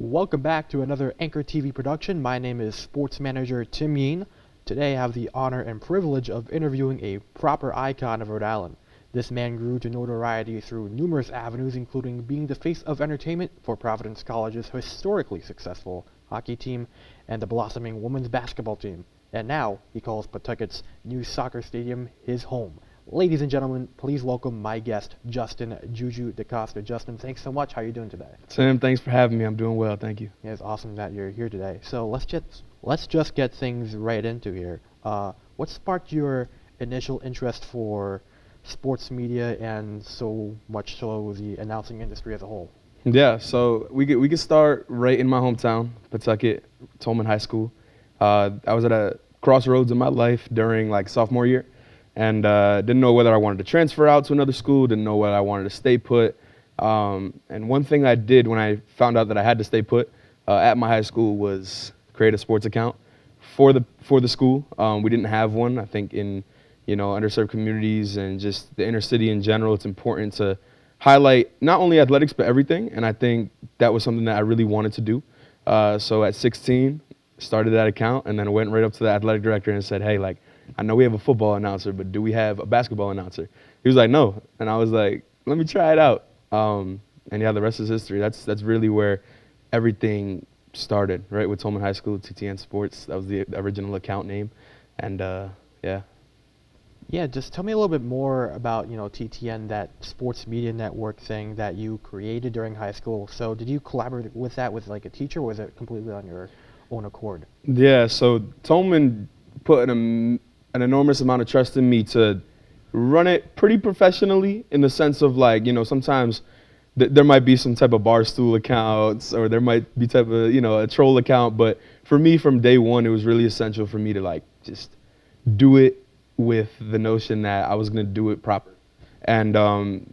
Welcome back to another Anchor TV production. My name is Sports Manager Tim Yeen. Today I have the honor and privilege of interviewing a proper icon of Rhode Island. This man grew to notoriety through numerous avenues, including being the face of entertainment for Providence College's historically successful hockey team and the blossoming women's basketball team. And now he calls Pawtucket's new soccer stadium his home. Ladies and gentlemen, please welcome my guest, Justin "JuJu" DeCosta. Justin, thanks so much. How are you doing today? Tim, thanks for having me. I'm doing well, thank you. Yeah, it's awesome that you're here today. So let's just get things right into here. What sparked your initial interest for sports media and so much so the announcing industry as a whole? Yeah, so we could start right in my hometown, Pawtucket, Tolman High School. I was at a crossroads in my life during sophomore year, and didn't know whether I wanted to transfer out to another school, didn't know whether I wanted to stay put. And one thing I did when I found out that I had to stay put at my high school was create a sports account for the school. We didn't have one. I think in underserved communities and just the inner city in general, it's important to highlight not only athletics but everything. And I think that was something that I really wanted to do. So at 16, started that account and then went right up to the athletic director and said, "Hey, I know we have a football announcer, but do we have a basketball announcer?" He was like, "No," and I was like, "Let me try it out." And yeah, the rest is history. That's really where everything started, right? With Tolman High School, TTN Sports. That was the original account name, and yeah. Yeah, just tell me a little bit more about TTN, that sports media network thing that you created during high school. So did you collaborate with that with a teacher, or was it completely on your own accord? Yeah, so Tolman put an enormous amount of trust in me to run it pretty professionally, in the sense of sometimes there might be some type of barstool accounts, or there might be type of a troll account, but for me from day one it was really essential for me to just do it with the notion that I was going to do it proper. And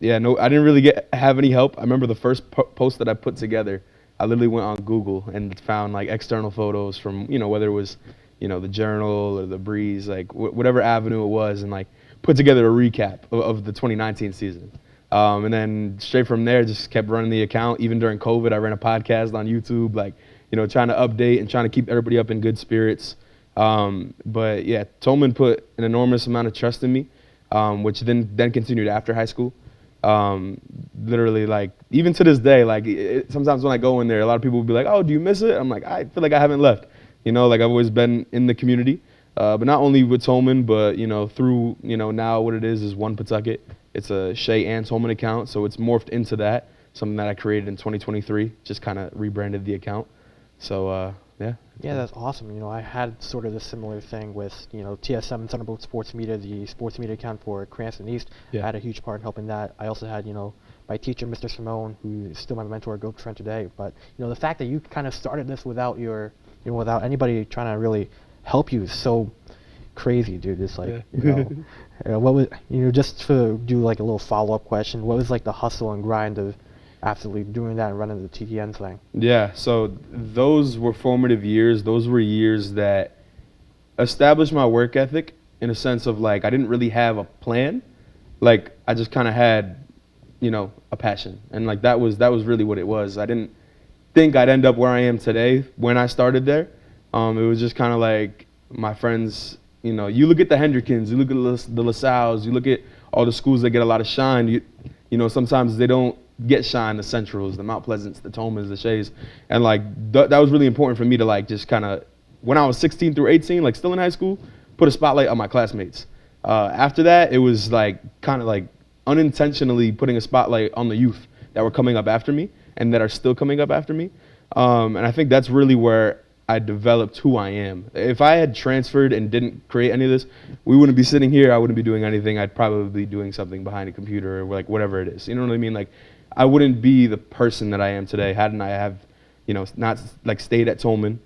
yeah, no, I didn't really have any help. I remember the first post that I put together, I literally went on Google and found external photos from whether it was the Journal or the Breeze, whatever avenue it was, and put together a recap of the 2019 season. And then straight from there, just kept running the account. Even during COVID, I ran a podcast on YouTube, trying to update and trying to keep everybody up in good spirits. But yeah, Tolman put an enormous amount of trust in me, which then continued after high school. Literally, even to this day, sometimes when I go in there, a lot of people will be like, "Oh, do you miss it?" I'm like, I feel like I haven't left. I've always been in the community, but not only with Tolman, but through now what it is One Pawtucket. It's a Shea and Tolman account, so it's morphed into that. Something that I created in 2023, just kind of rebranded the account. So yeah. Yeah, that's awesome. I had sort of a similar thing with, TSM, Thunderbolt Sports Media, the sports media account for Cranston East. Yeah. I had a huge part in helping that. I also had, my teacher, Mr. Simone, who is still my mentor, good friend today. But, the fact that you kind of started this without without anybody trying to really help you is so crazy, dude. It's what was, just to do a little follow-up question, what was the hustle and grind of absolutely doing that and running the TTN thing? Yeah, so those were formative years. Those were years that established my work ethic, in a sense of I didn't really have a plan. I just kind of had, a passion, and that was really what it was. I didn't think I'd end up where I am today when I started there. It was just kind of my friends. You look at the Hendrickens, you look at the LaSalles, you look at all the schools that get a lot of shine. Sometimes they don't get shine, the Centrals, the Mount Pleasants, the Tolmans, the Shays. And that was really important for me to just kind of, when I was 16 through 18, still in high school, put a spotlight on my classmates. After that, it was kind of unintentionally putting a spotlight on the youth that were coming up after me and that are still coming up after me. And I think that's really where I developed who I am. If I had transferred and didn't create any of this, we wouldn't be sitting here. I wouldn't be doing anything. I'd probably be doing something behind a computer or whatever it is. You know what I mean? I wouldn't be the person that I am today hadn't I have, not stayed at Tolman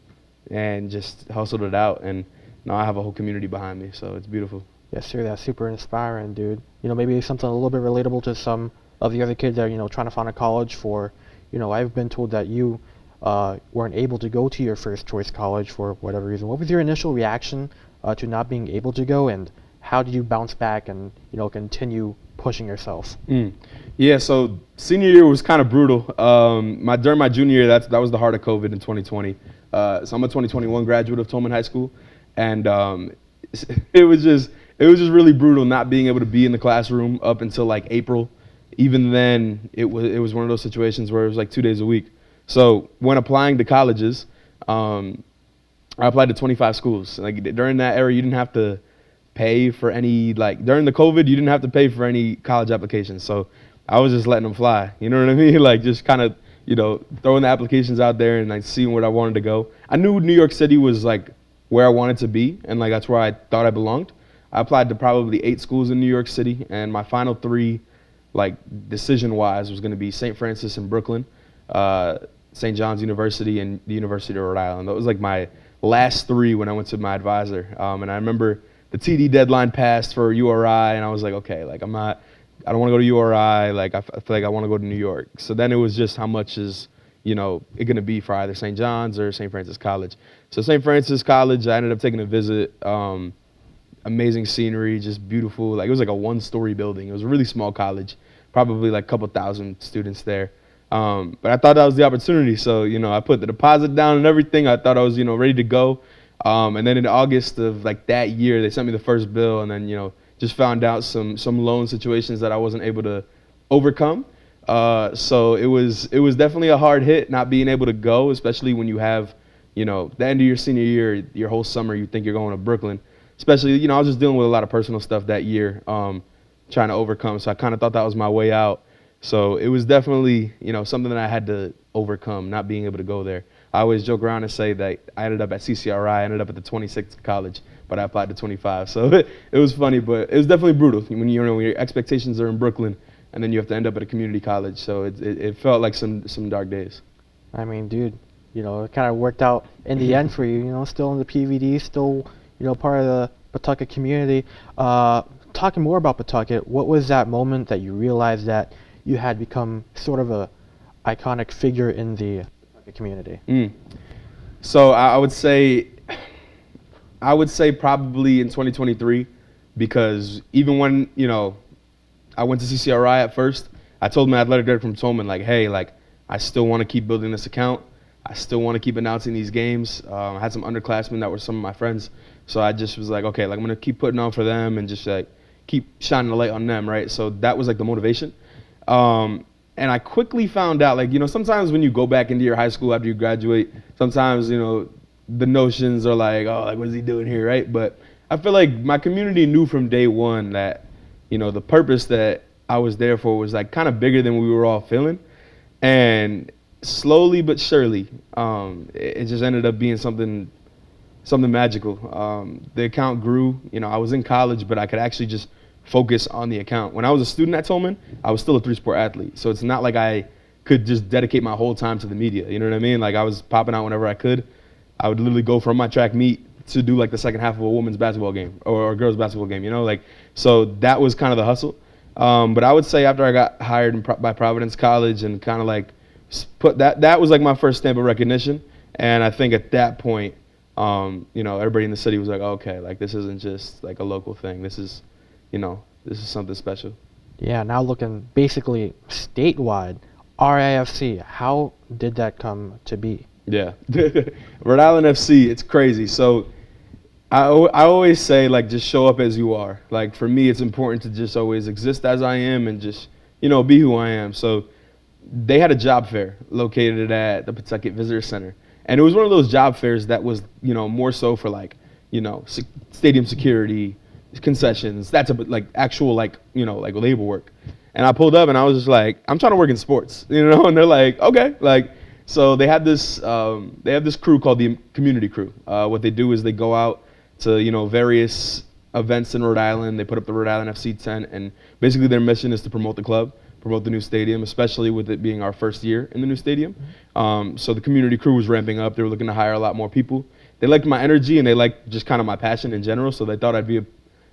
and just hustled it out. And now I have a whole community behind me, so it's beautiful. Yes, sir. That's super inspiring, dude. Maybe something a little bit relatable to some of the other kids that are, trying to find a college for. I've been told that you weren't able to go to your first choice college for whatever reason. What was your initial reaction to not being able to go, and how did you bounce back and continue pushing yourself? Yeah, so senior year was kind of brutal. During my junior year, that was the heart of COVID in 2020. So I'm a 2021 graduate of Tolman High School, and it was just really brutal not being able to be in the classroom up until like April. Even then, it was one of those situations where it was like 2 days a week. So when applying to colleges, I applied to 25 schools. Like during that era, you didn't have to pay for any, like during the COVID, you didn't have to pay for any college applications. So I was just letting them fly. You know what I mean? Like just kind of, throwing the applications out there and like seeing where I wanted to go. I knew New York City was like where I wanted to be, and like that's where I thought I belonged. I applied to probably 8 schools in New York City, and my final 3, like decision-wise, was going to be St. Francis in Brooklyn, St. John's University, and the University of Rhode Island. That was like my last 3 when I went to my advisor. And I remember the TD deadline passed for URI, and I was like, okay, like I don't want to go to URI. Like I feel like I want to go to New York. So then it was just how much is, it going to be for either St. John's or St. Francis College. So St. Francis College, I ended up taking a visit. Amazing scenery, just beautiful. Like it was like a 1-story building. It was a really small college, probably like a couple thousand students there. But I thought that was the opportunity. So, I put the deposit down and everything. I thought I was, ready to go. And then in August of like that year, they sent me the first bill, and then, just found out some loan situations that I wasn't able to overcome. So it was definitely a hard hit not being able to go, especially when you have, the end of your senior year, your whole summer, you think you're going to Brooklyn. Especially, I was just dealing with a lot of personal stuff that year, trying to overcome. So I kind of thought that was my way out. So it was definitely, something that I had to overcome, not being able to go there. I always joke around and say that I ended up at CCRI, I ended up at the 26th college, but I applied to 25. So it was funny, but it was definitely brutal when when your expectations are in Brooklyn and then you have to end up at a community college. So it felt like some dark days. I mean, dude, it kind of worked out in the end for you. Still in the PVD, still part of the Pawtucket community. Talking more about Pawtucket, what was that moment that you realized that you had become sort of a iconic figure in the Pawtucket community? So I would say probably in 2023, because even when I went to CCRI at first, I told my athletic director from Tolman, like, hey, like I still want to keep building this account. I still want to keep announcing these games. I had some underclassmen that were some of my friends. So I just was like, okay, like I'm going to keep putting on for them and just like keep shining the light on them, right? So that was like the motivation. And I quickly found out, like, sometimes when you go back into your high school after you graduate, sometimes, the notions are like, oh, like, what is he doing here, right? But I feel like my community knew from day one that, the purpose that I was there for was like kind of bigger than we were all feeling. And slowly but surely, it just ended up being something magical. The account grew. I was in college, but I could actually just focus on the account. When I was a student at Tolman, I was still a 3-sport athlete. So it's not like I could just dedicate my whole time to the media. You know what I mean? Like I was popping out whenever I could. I would literally go from my track meet to do like the second half of a women's basketball game or a girls basketball game, like, so that was kind of the hustle. But I would say after I got hired by Providence College and kind of like put that was like my first stamp of recognition. And I think at that point, everybody in the city was like, oh, okay, like this isn't just like a local thing. This is, this is something special. Yeah, now looking basically statewide, RIFC, how did that come to be? Yeah, Rhode Island FC, it's crazy. So I always say, like, just show up as you are. Like, for me, it's important to just always exist as I am and just, be who I am. So they had a job fair located at the Pawtucket Visitor Center. And it was one of those job fairs that was, more so for, like, stadium security, concessions, that's like actual, like, like labor work. And I pulled up and I was just like, I'm trying to work in sports, and they're like, okay. Like, so they have this crew called the community crew. What they do is they go out to, various events in Rhode Island. They put up the Rhode Island FC tent, and basically their mission is to promote the club, promote the new stadium, especially with it being our first year in the new stadium. So the community crew was ramping up. They were looking to hire a lot more people. They liked my energy and they liked just kind of my passion in general, so they thought I'd be a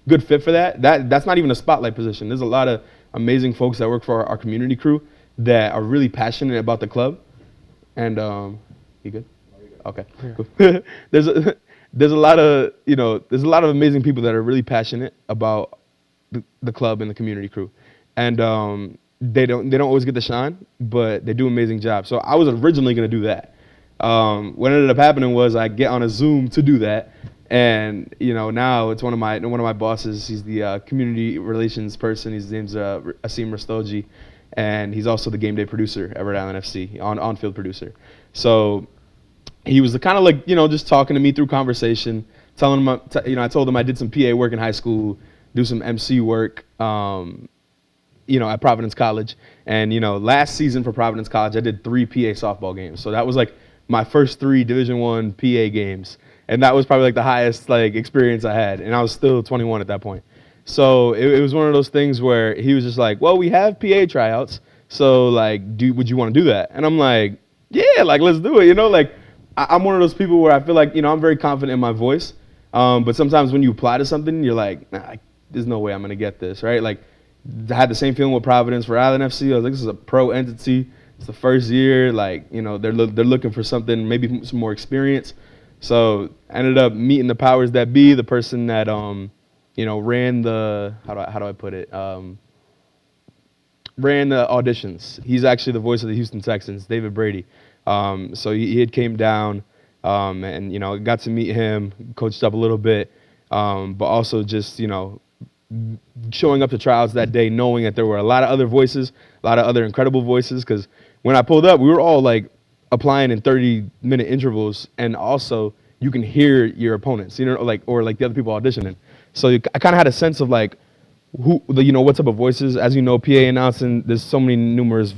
good fit for that. That's not even a spotlight position. There's a lot of amazing folks that work for our community crew that are really passionate about the club. And you good? Okay. Cool. There's a lot of amazing people that are really passionate about the club and the community crew. and they don't always get the shine, but they do an amazing job. So I was originally gonna do that. What ended up happening was I get on a Zoom to do that, and now it's one of my bosses. He's the community relations person. His name's Asim Rastogi, and he's also the game day producer at Rhode Island FC, on-field producer. So he was kind of like just talking to me through conversation, telling him I told him I did some PA work in high school, do some MC work. At Providence College. And, last season for Providence College, I did 3 PA softball games. So that was like my first 3 Division I PA games. And that was probably like the highest experience I had. And I was still 21 at that point. So it was one of those things where he was just like, well, we have PA tryouts. So would you want to do that? And I'm like, yeah, let's do it. I'm one of those people where I feel like, I'm very confident in my voice. But sometimes when you apply to something, you're like, nah, there's no way I'm going to get this, right? I had the same feeling with Providence for Island FC. I was like, this is a pro entity. It's the first year. They're looking for something, maybe some more experience. So I ended up meeting the powers that be, the person that ran the how do I put it? Ran the auditions. He's actually the voice of the Houston Texans, David Brady. So he had came down, and got to meet him, coached up a little bit, but also just showing up to tryouts that day, knowing that there were a lot of other voices, a lot of other incredible voices. Because when I pulled up, we were all applying in 30-minute intervals, and also you can hear your opponents, or the other people auditioning. So I kind of had a sense of what type of voices. As PA announcing, there's so many numerous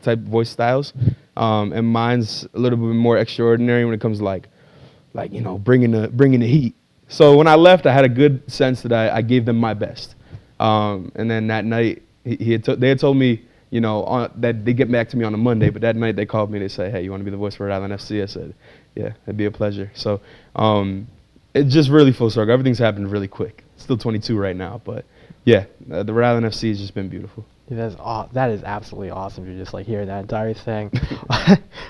type voice styles, and mine's a little bit more extraordinary when it comes to bringing the heat. So when I left, I had a good sense that I gave them my best. And then that night, they had told me, that they get back to me on a Monday. But that night they called me. They said, hey, you want to be the voice for Rhode Island FC? I said, yeah, it'd be a pleasure. So it's just really full circle. Everything's happened really quick. Still 22 right now. But, yeah, the Rhode Island FC has just been beautiful. Yeah, that is absolutely awesome to just hear that entire thing.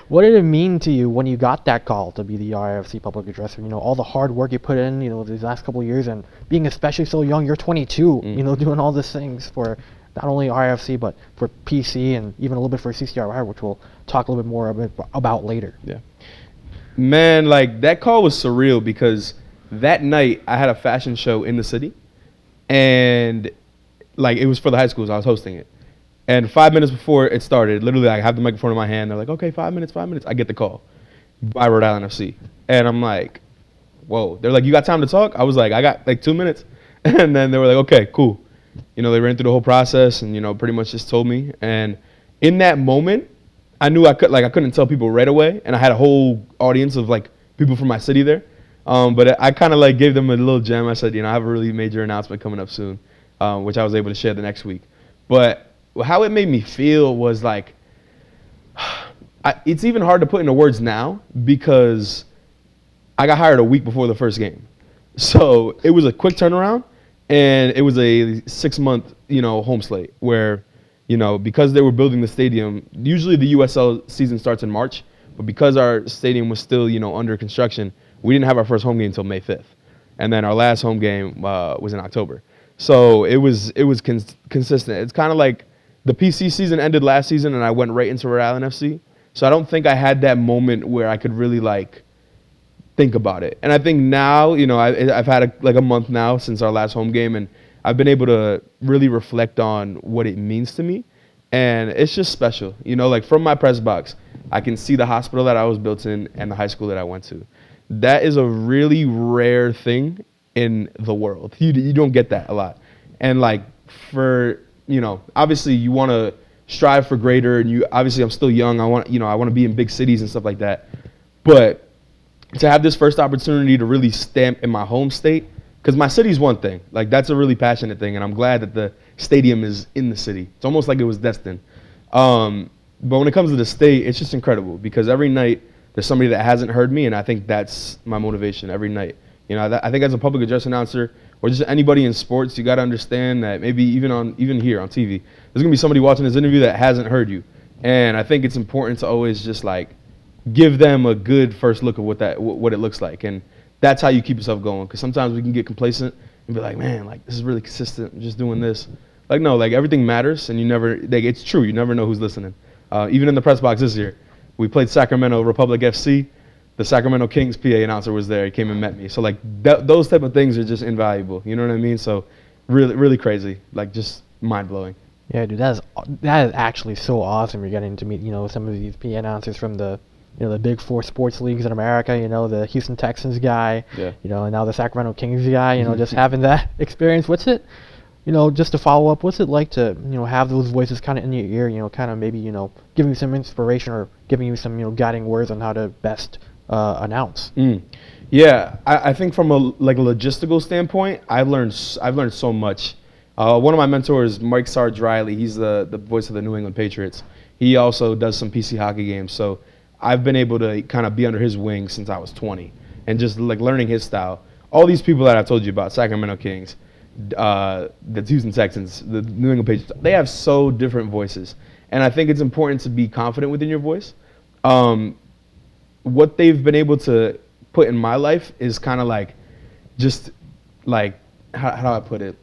What did it mean to you when you got that call to be the RFC public addresser? All the hard work you put in, these last couple of years, and being especially so young, you're 22, doing all these things for not only RFC but for PC and even a little bit for CCRI, which we'll talk a little bit more about later. Yeah, man, that call was surreal because that night I had a fashion show in the city, and it was for the high schools. I was hosting it. And 5 minutes before it started, literally I have the microphone in my hand. They're like, okay, 5 minutes. I get the call by Rhode Island FC. And I'm like, whoa. They're like, you got time to talk? I was like, I got 2 minutes. And then they were like, okay, cool. They ran through the whole process and, pretty much just told me. And in that moment, I knew I couldn't tell people right away. And I had a whole audience of people from my city there. But I kind of gave them a little gem. I said, I have a really major announcement coming up soon. Which I was able to share the next week. But how it made me feel was it's even hard to put into words now because I got hired a week before the first game. So it was a quick turnaround, and it was a 6-month, home slate where, because they were building the stadium, usually the USL season starts in March, but because our stadium was still, under construction, we didn't have our first home game until May 5th. And then our last home game was in October. So it was consistent. It's kind of like the PC season ended last season, and I went right into Rhode Island FC. So I don't think I had that moment where I could really think about it. And I think now, I've had a month now since our last home game, and I've been able to really reflect on what it means to me. And it's just special. From my press box, I can see the hospital that I was built in and the high school that I went to. That is a really rare thing in the world. You don't get that a lot. And for, obviously you want to strive for greater, and obviously I'm still young. I want to be in big cities and stuff like that. But to have this first opportunity to really stamp in my home state, because my city's one thing, that's a really passionate thing, and I'm glad that the stadium is in the city. It's almost like it was destined. But when it comes to the state, it's just incredible because every night there's somebody that hasn't heard me, and I think that's my motivation every night. I think as a public address announcer or just anybody in sports, you got to understand that maybe even here on TV, there's going to be somebody watching this interview that hasn't heard you. And I think it's important to always just give them a good first look of what it looks like. And that's how you keep yourself going. Because sometimes we can get complacent and be like, man, this is really consistent. I'm just doing this. Like, no, like everything matters, and you never, like, it's true. You never know who's listening. Even in the press box this year, we played Sacramento Republic FC. The Sacramento Kings PA announcer was there. He came and met me. So like those type of things are just invaluable. You know what I mean? So really, really crazy. Like just mind blowing. Yeah, dude, that is actually so awesome. You're getting to meet, some of these PA announcers from the, the big four sports leagues in America. The Houston Texans guy. Yeah. And now the Sacramento Kings guy. Just having that experience. What's it? Just to follow up, what's it like to, have those voices kind of in your ear, kind of maybe, giving you some inspiration or giving you some, guiding words on how to best announce? Yeah, I think from a logistical standpoint, I've learned so much. One of my mentors, Mike Sarge Riley, he's the voice of the New England Patriots. He also does some PC hockey games, so I've been able to kind of be under his wing since I was 20, and just like learning his style. All these people that I've told you about, Sacramento Kings, the Houston Texans, the New England Patriots, they have so different voices, and I think it's important to be confident within your voice. What they've been able to put in my life is kind of like, just like, how do I put it?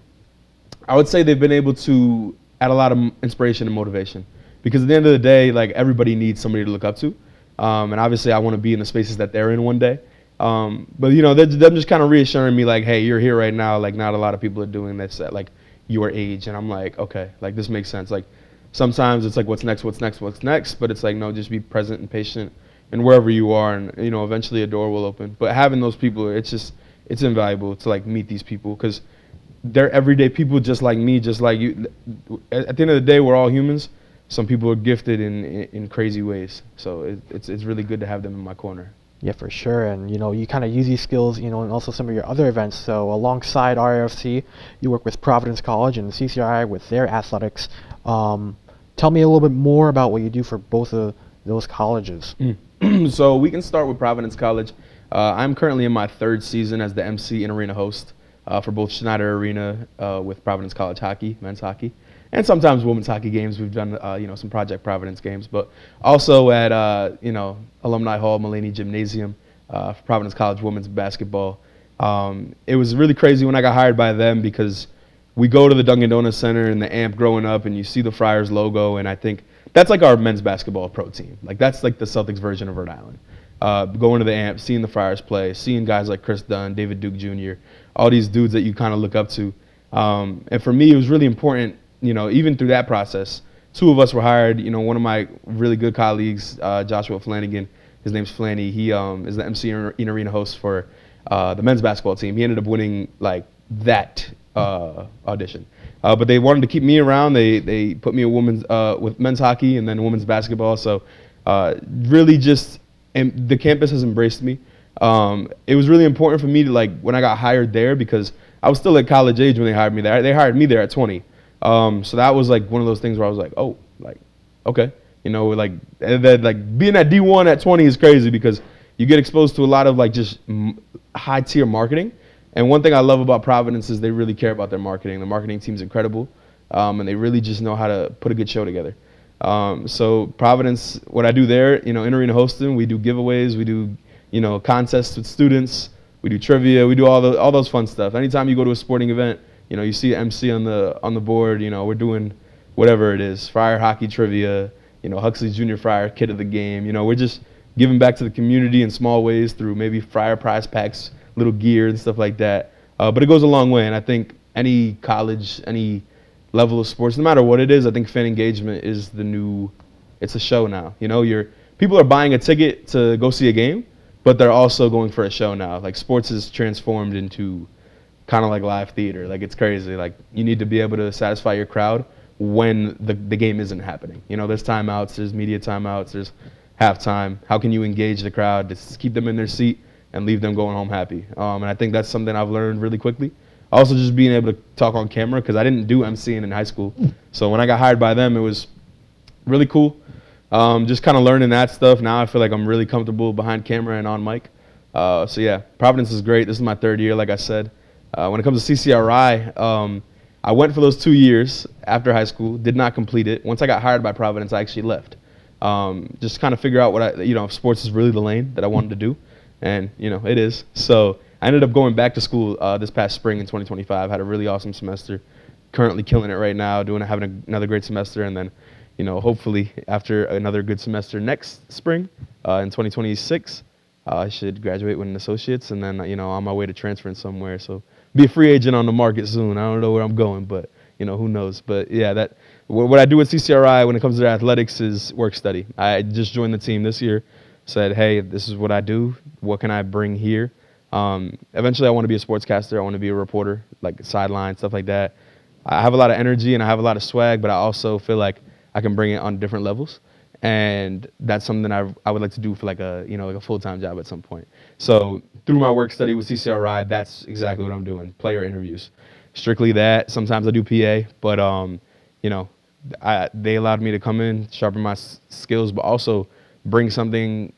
I would say they've been able to add a lot of inspiration and motivation, because at the end of the day, like everybody needs somebody to look up to, and obviously I want to be in the spaces that they're in one day. But they're just kind of reassuring me like, hey, you're here right now. Like not a lot of people are doing this at like your age, and I'm like, okay, like this makes sense. Like sometimes it's like what's next, but it's like no, just be present and patient, and wherever you are, and eventually a door will open. But having those people, it's invaluable to like meet these people, because they're everyday people just like me, just like you. At the end of the day, we're all humans. Some people are gifted in crazy ways, so it's really good to have them in my corner. Yeah, for sure. And you kind of use these skills, and also some of your other events. So alongside RFC, you work with Providence College and CCRI with their athletics. Tell me a little bit more about what you do for both of those colleges. So we can start with Providence College. I'm currently in my third season as the MC and arena host for both Schneider Arena with Providence College hockey, men's hockey, and sometimes women's hockey games. We've done some Project Providence games, but also at Alumni Hall, Mulaney Gymnasium for Providence College women's basketball. It was really crazy when I got hired by them, because we go to the Dunkin' Donuts Center and the AMP growing up, and you see the Friars logo, and I think that's like our men's basketball pro team. Like that's like the Celtics version of Rhode Island. Going to the AMP, seeing the Friars play, seeing guys like Chris Dunn, David Duke Jr., all these dudes that you kind of look up to. And for me, it was really important, even through that process. Two of us were hired. One of my really good colleagues, Joshua Flanagan, his name's Flanny. He is the MC and arena host for the men's basketball team. He ended up winning like that audition. But they wanted to keep me around. They put me with men's hockey and then women's basketball. So really just, and the campus has embraced me. It was really important for me to when I got hired there, because I was still at college age when they hired me there. They hired me there at 20. So that was one of those things where I was like, oh, okay. And then being at D1 at 20 is crazy, because you get exposed to a lot of just high tier marketing. And one thing I love about Providence is they really care about their marketing. The marketing team's incredible, and they really just know how to put a good show together. So Providence, what I do there, in arena hosting, we do giveaways, we do, contests with students, we do trivia, we do all those fun stuff. Anytime you go to a sporting event, you see an MC on the board, we're doing whatever it is, Friar hockey trivia, Huxley's Junior Friar kid of the game. We're just giving back to the community in small ways through maybe Friar prize packs, little gear and stuff like that. But it goes a long way, and I think any college, any level of sports, no matter what it is, I think fan engagement is it's a show now. People are buying a ticket to go see a game, but they're also going for a show now. Sports is transformed into kind of like live theater. It's crazy. You need to be able to satisfy your crowd when the game isn't happening. There's timeouts, there's media timeouts, there's halftime. How can you engage the crowd to keep them in their seat and leave them going home happy? And I think that's something I've learned really quickly. Also, just being able to talk on camera, because I didn't do MCing in high school. So when I got hired by them, it was really cool. Just kind of learning that stuff. Now I feel like I'm really comfortable behind camera and on mic. So yeah, Providence is great. This is my third year, like I said. When it comes to CCRI, I went for those 2 years after high school, did not complete it. Once I got hired by Providence, I actually left. Just kind of figure out if sports is really the lane that I wanted to do. And, it is. So I ended up going back to school this past spring in 2025. Had a really awesome semester. currently killing it right now, having another great semester, and then, hopefully after another good semester next spring, in 2026, I should graduate with an associate's, and then, on my way to transferring somewhere. So be a free agent on the market soon. I don't know where I'm going, but who knows? But yeah, what I do at CCRI when it comes to athletics is work study. I just joined the team this year. Said, hey, this is what I do. What can I bring here? Eventually, I want to be a sportscaster. I want to be a reporter, like sideline, stuff like that. I have a lot of energy and I have a lot of swag, but I also feel like I can bring it on different levels. And that's something I would like to do for like a full-time job at some point. So through my work study with CCRI, that's exactly what I'm doing, player interviews. Strictly that. Sometimes I do PA, but, they allowed me to come in, sharpen my skills, but also bring something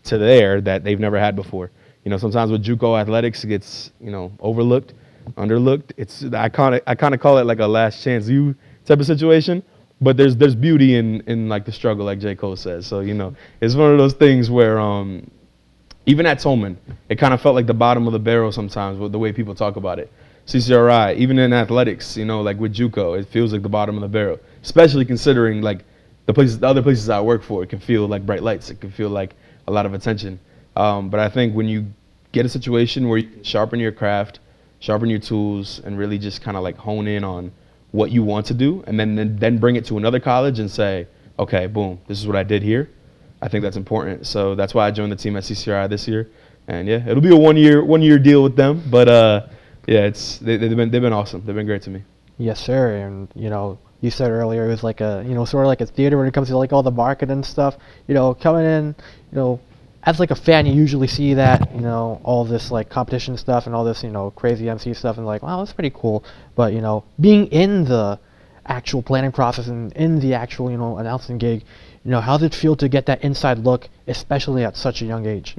to there that they've never had before. Sometimes with JUCO athletics, it gets, overlooked, underlooked. I kind of call it like a last chance you type of situation. But there's beauty in like the struggle, like J. Cole says. So it's one of those things where even at Tolman, it kind of felt like the bottom of the barrel sometimes with the way people talk about it. CCRI, even in athletics, like with JUCO, it feels like the bottom of the barrel. Especially considering like the other places I work for, it can feel like bright lights. It can feel like a lot of attention. But I think when you get a situation where you can sharpen your craft, sharpen your tools, and really just kind of like hone in on what you want to do, and then bring it to another college and say, okay, boom, this is what I did here. I think that's important. So that's why I joined the team at CCRI this year. And yeah, it'll be a one year deal with them. But yeah, they've been awesome. They've been great to me. Yes, sir. And you said earlier it was like a sort of like a theater when it comes to like all the marketing and stuff. Coming in, as like a fan, you usually see that, all this like competition stuff and all this, crazy MC stuff, and like, wow, that's pretty cool. But, being in the actual planning process and in the actual, announcing gig, how did it feel to get that inside look, especially at such a young age?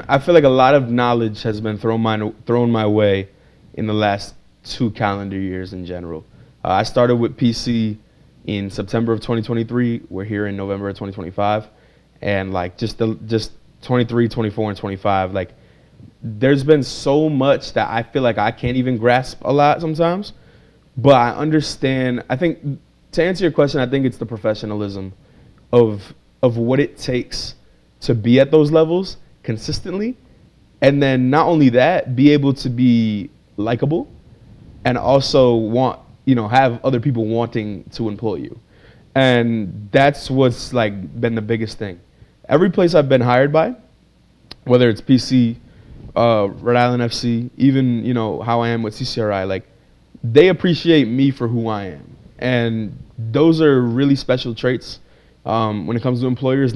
I feel like a lot of knowledge has been thrown my way in the last 2 calendar years in general. I started with PC in September of 2023. We're here in November of 2025. And like just 23, 24, and 25, like there's been so much that I feel like I can't even grasp a lot sometimes. But I understand. I think to answer your question, I think it's the professionalism of what it takes to be at those levels consistently, and then not only that, be able to be likable, and also have other people wanting to employ you. And that's what's like been the biggest thing. Every place I've been hired by, whether it's PC, Rhode Island FC, even how I am with CCRI, like they appreciate me for who I am, and those are really special traits when it comes to employers.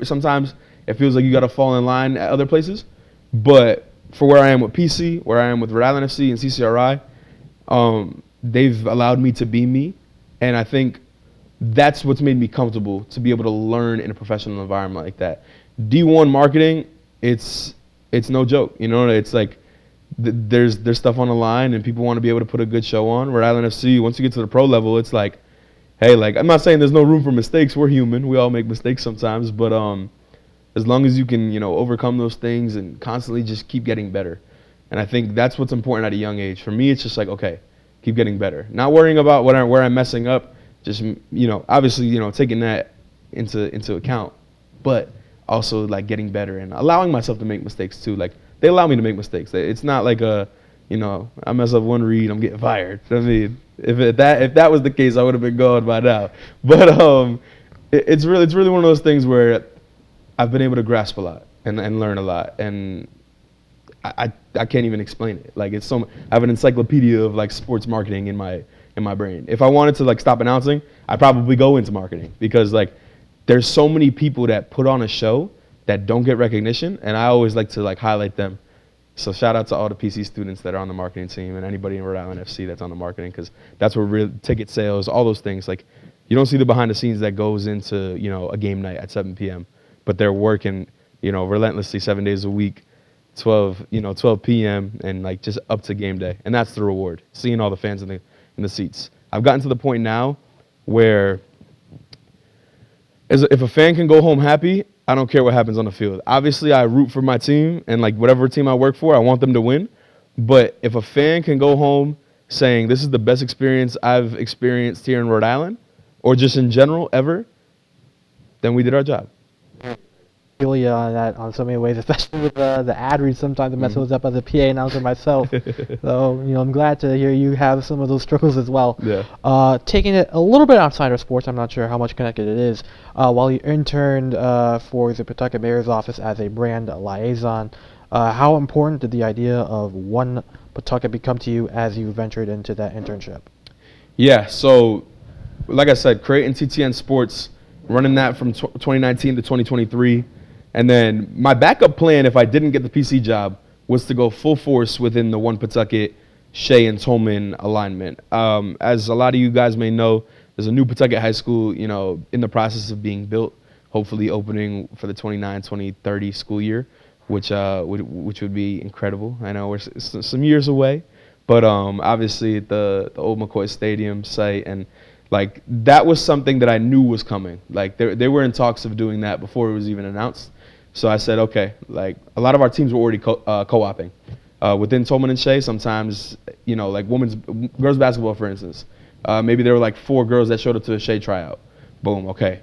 Sometimes it feels like you got to fall in line at other places, but for where I am with PC, where I am with Rhode Island FC and CCRI, they've allowed me to be me, and I think that's what's made me comfortable to be able to learn in a professional environment like that. D1 marketing, it's no joke. It's like there's stuff on the line, and people want to be able to put a good show on. Rhode Island FC, once you get to the pro level, it's like, hey, like I'm not saying there's no room for mistakes. We're human. We all make mistakes sometimes, but as long as you can overcome those things and constantly just keep getting better. And I think that's what's important at a young age. For me, it's just like, okay, keep getting better. Not worrying about where I'm messing up. Just obviously taking that into account, but also like getting better and allowing myself to make mistakes too. Like they allow me to make mistakes. It's not like I mess up one read, I'm getting fired. I mean, if that was the case, I would have been gone by now. But it's really one of those things where I've been able to grasp a lot and learn a lot, and I can't even explain it. Like I have an encyclopedia of like sports marketing in my brain. If I wanted to like stop announcing, I'd probably go into marketing, because like there's so many people that put on a show that don't get recognition, and I always like to like highlight them. So shout out to all the PC students that are on the marketing team, and anybody in Rhode Island FC that's on the marketing, because that's where real ticket sales, all those things, like you don't see the behind the scenes that goes into a game night at 7 p.m. But they're working relentlessly 7 days a week, 12 p.m. and like just up to game day, and that's the reward. Seeing all the fans in the seats. I've gotten to the point now where if a fan can go home happy, I don't care what happens on the field. Obviously, I root for my team, and like whatever team I work for, I want them to win. But if a fan can go home saying this is the best experience I've experienced here in Rhode Island, or just in general ever, then we did our job. Feel you on that on so many ways, especially with the ad reads. Sometimes it messes up as a PA announcer myself. So I'm glad to hear you have some of those struggles as well. Yeah. Taking it a little bit outside of sports, I'm not sure how much connected it is. While you interned for the Pawtucket Mayor's office as a brand liaison, how important did the idea of One Pawtucket become to you as you ventured into that internship? Yeah. So, like I said, creating TTN Sports, running that from 2019 to 2023. And then my backup plan, if I didn't get the PC job, was to go full force within the One Pawtucket, Shea, and Tolman alignment. As a lot of you guys may know, there's a new Pawtucket High School, in the process of being built, hopefully opening for the 2029-2030 school year, which would be incredible. I know we're some years away, but obviously the old McCoy Stadium site, and like that was something that I knew was coming. Like they were in talks of doing that before it was even announced. So I said, okay, like a lot of our teams were already co-oping. Within Tolman and Shea, sometimes, like girls basketball, for instance, maybe there were like 4 girls that showed up to a Shea tryout. Boom, okay.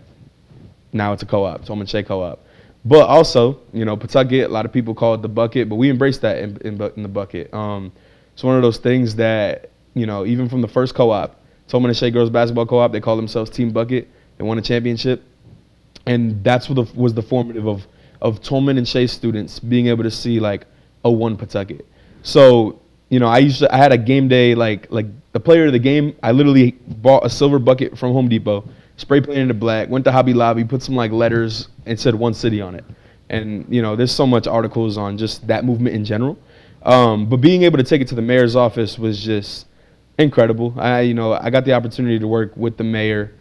Now it's a co-op, Tolman Shea co-op. But also, Pawtucket, a lot of people call it the bucket, but we embrace that in the bucket. It's one of those things that, even from the first co-op, Tolman and Shea girls basketball co-op, they call themselves Team Bucket. They won a championship. And that's what was the formative of Tolman and Shea students being able to see like a One Pawtucket. So, I had a game day, like the player of the game, I literally bought a silver bucket from Home Depot, spray painted it black, went to Hobby Lobby, put some like letters and said One City on it. And, there's so much articles on just that movement in general. But being able to take it to the mayor's office was just incredible. I got the opportunity to work with the mayor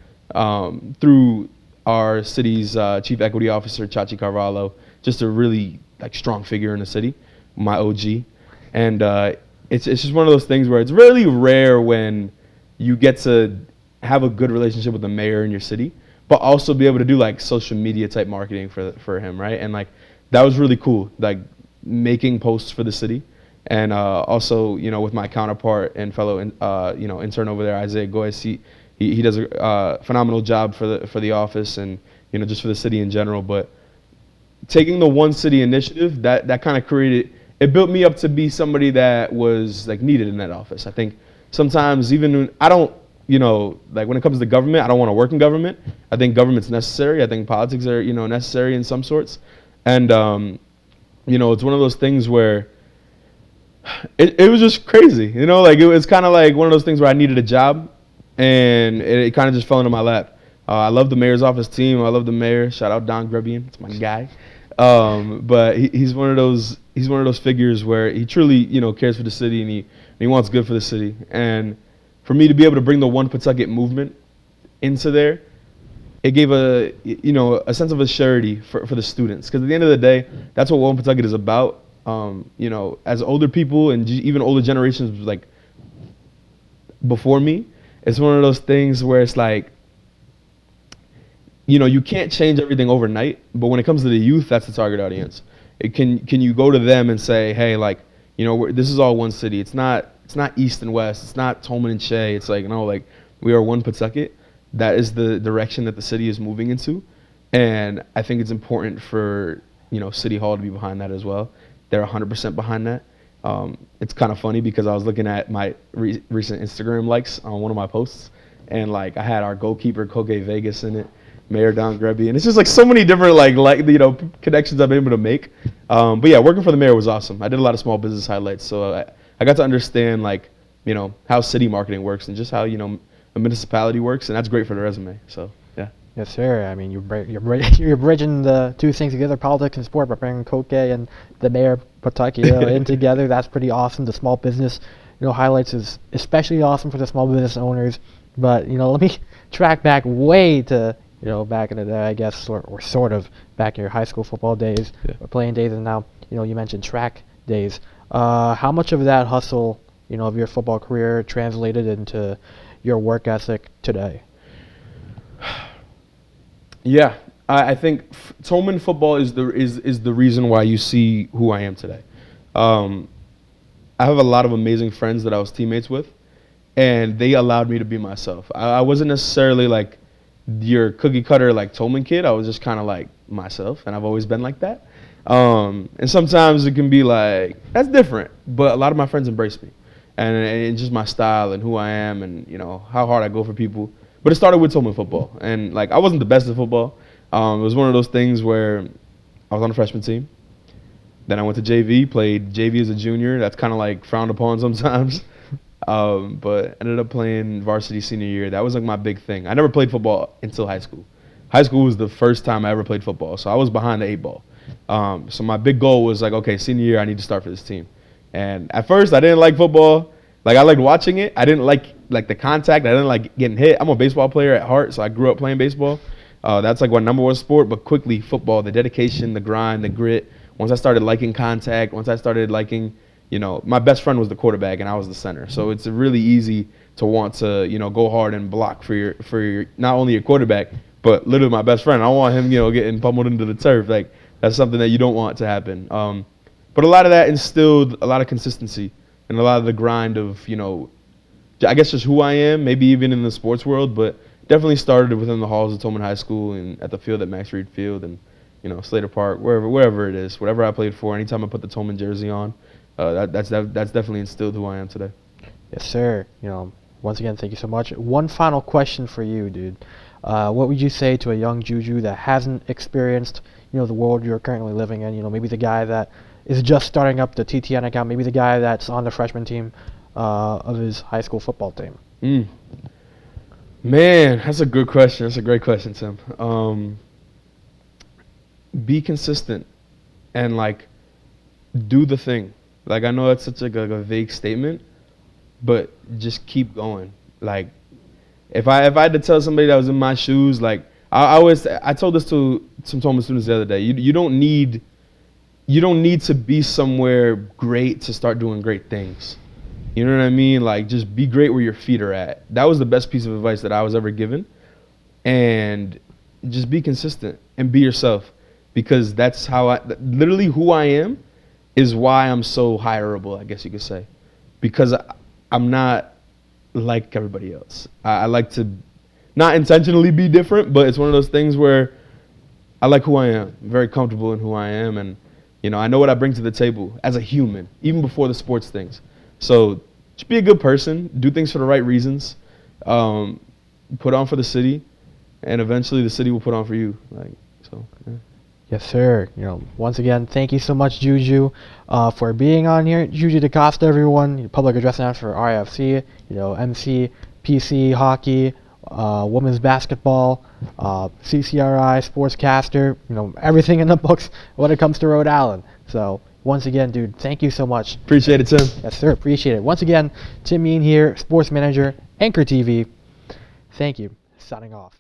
through our city's chief equity officer, Chachi Carvalho, just a really like strong figure in the city, my OG. And it's just one of those things where it's really rare when you get to have a good relationship with the mayor in your city, but also be able to do like social media type marketing for him, right? And like that was really cool, like making posts for the city. And also, with my counterpart and fellow, intern over there, Isaiah Goyes, he does a phenomenal job for the office and, just for the city in general. But taking the One City initiative, that kind of it built me up to be somebody that was like needed in that office. I think sometimes even when I don't, like when it comes to government, I don't want to work in government. I think government's necessary. I think politics are, necessary in some sorts. And, it's one of those things where it was just crazy, like it was kind of like one of those things where I needed a job, and it kind of just fell into my lap. I love the mayor's office team. I love the mayor. Shout out Don Grebian, it's my guy. But he's one of those figures where he truly cares for the city, and he wants good for the city. And for me to be able to bring the One Pawtucket movement into there, it gave a sense of assurity for the students, because at the end of the day, that's what One Pawtucket is about. As older people and even older generations like before me, it's one of those things where it's like, you can't change everything overnight, but when it comes to the youth, that's the target audience. Can you go to them and say, hey, like, this is all one city. It's not east and west. It's not Tolman and Shea. It's like, no, like we are One Pawtucket. That is the direction that the city is moving into. And I think it's important for, City Hall to be behind that as well. They're 100% behind that. It's kind of funny because I was looking at my recent Instagram likes on one of my posts, and like I had our goalkeeper Koke Vegas in it, Mayor Don Grebian, and it's just like so many different connections I've been able to make. But yeah, working for the mayor was awesome. I did a lot of small business highlights, so I got to understand like how city marketing works and just how a municipality works, and that's great for the resume. So yeah. Yes, sir. I mean, you're bridging the two things together, politics and sport, by bringing Koke and the mayor of Pawtucket in together. That's pretty awesome. The small business, highlights is especially awesome for the small business owners. But let me track back way to back in the day, I guess, or sort of back in your high school football days, or playing days, and now you mentioned track days. How much of that hustle, of your football career translated into your work ethic today? Yeah, I think Tolman football is the reason why you see who I am today. I have a lot of amazing friends that I was teammates with, and they allowed me to be myself. I wasn't necessarily like your cookie cutter like Tolman kid. I was just kind of like myself, and I've always been like that. And sometimes it can be like, that's different, but a lot of my friends embrace me, and just my style and who I am, and how hard I go for people. But it started with Tolman football, and like I wasn't the best at football. It was one of those things where I was on the freshman team. Then I went to JV, played JV as a junior. That's kind of like frowned upon sometimes. But ended up playing varsity senior year. That was like my big thing. I never played football until high school. High school was the first time I ever played football, so I was behind the 8 ball. So my big goal was like, okay, senior year, I need to start for this team. And at first, I didn't like football. Like, I liked watching it. I didn't like the contact. I didn't like getting hit. I'm a baseball player at heart, so I grew up playing baseball. That's like my number one sport. But quickly, football, the dedication, the grind, the grit. Once I started liking contact, once I started liking, my best friend was the quarterback and I was the center. So it's really easy to want to, go hard and block for your not only your quarterback, but literally my best friend. I don't want him, getting pummeled into the turf. Like, that's something that you don't want to happen. But a lot of that instilled a lot of consistency and a lot of the grind of, I guess just who I am, maybe even in the sports world, but definitely started within the halls of Tolman High School and at the field at Max Reed Field and, Slater Park, wherever it is, whatever I played for. Anytime I put the Tolman jersey on, that's definitely instilled who I am today. Yes, sir. Once again, thank you so much. One final question for you, dude. What would you say to a young JuJu that hasn't experienced, the world you're currently living in? Maybe the guy that is just starting up the TTN account, maybe the guy that's on the freshman team of his high school football team. Man, that's a good question. That's a great question, Tim. Be consistent and like do the thing. Like, I know that's such like a vague statement, but just keep going. Like, if I had to tell somebody that was in my shoes, like I told this to some Tolman students the other day. You don't need to be somewhere great to start doing great things. You know what I mean? Like, just be great where your feet are at. That was the best piece of advice that I was ever given. And just be consistent and be yourself, because that's literally who I am is why I'm so hireable, I guess you could say, because I'm not like everybody else. I like to not intentionally be different, but it's one of those things where I like who I am. I'm very comfortable in who I am, and I know what I bring to the table as a human, even before the sports things. So just be a good person, do things for the right reasons, put on for the city, and eventually the city will put on for you. Yeah. Yes, sir. Once again, thank you so much, JuJu, for being on here. JuJu DeCosta, everyone. Public address announcer for RIFC. MC, PC, hockey, women's basketball, CCRI, sportscaster. Everything in the books when it comes to Rhode Island. So once again, dude, thank you so much. Appreciate it, Tim. Yes, sir. Appreciate it. Once again, Tim Mean here, sports manager, Anchor TV. Thank you. Signing off.